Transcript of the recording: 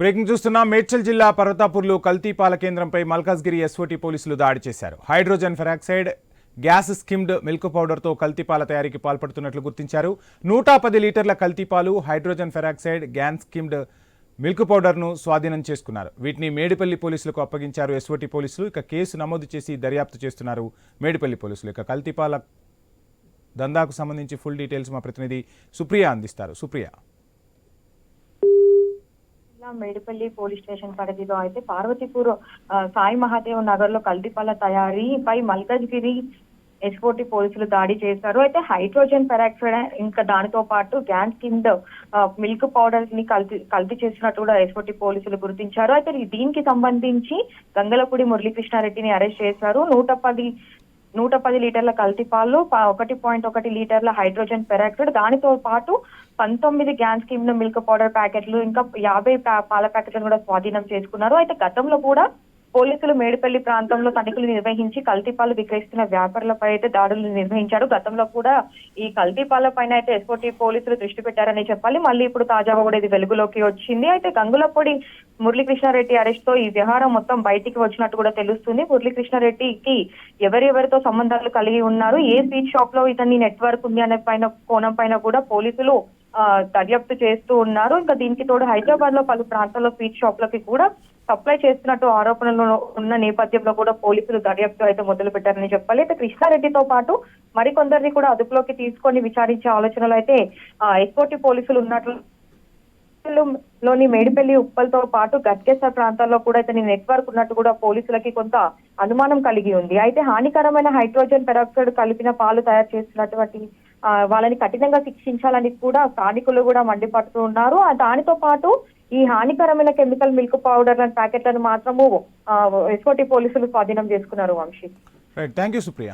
Breaking చూస్తున్నాం. మేడ్చల్ జిల్లా పర్వతాపూర్లో కల్తీ పాల కేంద్రంపై మల్కాజ్గిరి ఎస్ఓటీ పోలీసులు దాడి చేశారు. Hydrogen peroxide gas skimmed milk పౌడర్తో కల్తీ పాల తయారీకి పాల్పడుతున్నట్లు గుర్తించారు. 110 లీటర్ల కల్తీ పాలు, hydrogen peroxide, gas skimmed milk పౌడర్ను స్వాధీనం చేసుకున్నారు. వీటిని మేడిపల్లి పోలీసులకు అప్పగించారు ఎస్ఓటీ పోలీసులు. ఇక కేసు నమోదు చేసి దర్యాప్తు చేస్తున్నారు మేడిపల్లి పోలీసులు. ఇక కల్తీ పాల దందాకు సంబంధించి ఫుల్ డీటెయిల్స్ మా ప్రతినిధి సుప్రియ అందిస్తారు. సుప్రియ. మేడిపల్లి పోలీస్ స్టేషన్ పరిధిలో అయితే పార్వతీపూర్ సాయి మహాదేవ్ నగర్ లో కల్తీపాల తయారీపై మల్కాజ్గిరి ఎస్ఓటీ పోలీసులు దాడి చేశారు. అయితే హైడ్రోజన్ పెరాక్సైడ్ ఇంకా దానితో పాటు గ్యాస్ కిండ్ మిల్క్ పౌడర్ ని కల్తీ చేసినట్టు కూడా ఎస్ఓటీ పోలీసులు గుర్తించారు. అయితే దీనికి సంబంధించి గంగలపూడి మురళీకృష్ణారెడ్డిని అరెస్ట్ చేశారు. 110 లీటర్ల కల్తీపాలు, 1.1 లీటర్ల హైడ్రోజన్ పెరాక్సైడ్, దానితో పాటు 19 గ్యాస్ స్కిమ్డ్ మిల్క్ పౌడర్ ప్యాకెట్లు, ఇంకా 50 పాల ప్యాకెట్లను కూడా స్వాధీనం చేసుకున్నారు. అయితే గతంలో కూడా పోలీసులు మేడిపల్లి ప్రాంతంలో తనిఖీలు నిర్వహించి కల్తీపాలు విక్రయిస్తున్న వ్యాపారులపై అయితే దాడులు నిర్వహించారు. గతంలో కూడా ఈ కల్తీపాల పైన అయితే ఎస్ఓటీ పోలీసులు దృష్టి పెట్టారని చెప్పాలి. మళ్ళీ ఇప్పుడు తాజాగా కూడా ఇది వెలుగులోకి వచ్చింది. అయితే గంగులపూడి మురళీకృష్ణారెడ్డి అరెస్ట్ తో ఈ వ్యవహారం మొత్తం బయటికి వచ్చినట్టు కూడా తెలుస్తుంది. మురళీకృష్ణారెడ్డికి ఎవరెవరితో సంబంధాలు కలిగి ఉన్నారు, ఏ స్వీట్ షాప్ లో ఇతని నెట్వర్క్ ఉంది అనే కోణం పైన కూడా పోలీసులు దర్యాప్తు చేస్తూ ఉన్నారు. ఇంకా దీనికి తోడు హైదరాబాద్ లో పలు ప్రాంతాల్లో స్వీట్ షాప్లకి కూడా సప్లై చేస్తున్నట్టు ఆరోపణలు ఉన్న నేపథ్యంలో కూడా పోలీసులు దర్యాప్తు అయితే మొదలు పెట్టారని చెప్పాలి. అయితే కృష్ణారెడ్డితో పాటు మరికొందరిని కూడా అదుపులోకి తీసుకొని విచారించే ఆలోచనలు అయితే ఎస్ఓటీ పోలీసులు ఉన్నట్లు లోని మేడిపల్లి, ఉప్పల్తో పాటు గట్కేసర్ ప్రాంతాల్లో కూడా ఇతని నెట్వర్క్ ఉన్నట్టు కూడా పోలీసులకి కొంత అనుమానం కలిగి ఉంది. అయితే హానికరమైన హైడ్రోజన్ పెరాక్సైడ్ కలిపిన పాలు తయారు చేస్తున్నటువంటి వాళ్ళని కఠినంగా శిక్షించాలని కూడా స్థానికులు కూడా మండిపడుతూ ఉన్నారు. దానితో పాటు ఈ హానికరమైన కెమికల్ మిల్క్ పౌడర్ ప్యాకెట్లను మాత్రము ఎస్ఓటీ పోలీసులు స్వాధీనం చేసుకున్నారు. Vamshi. Right, thank you Supriya.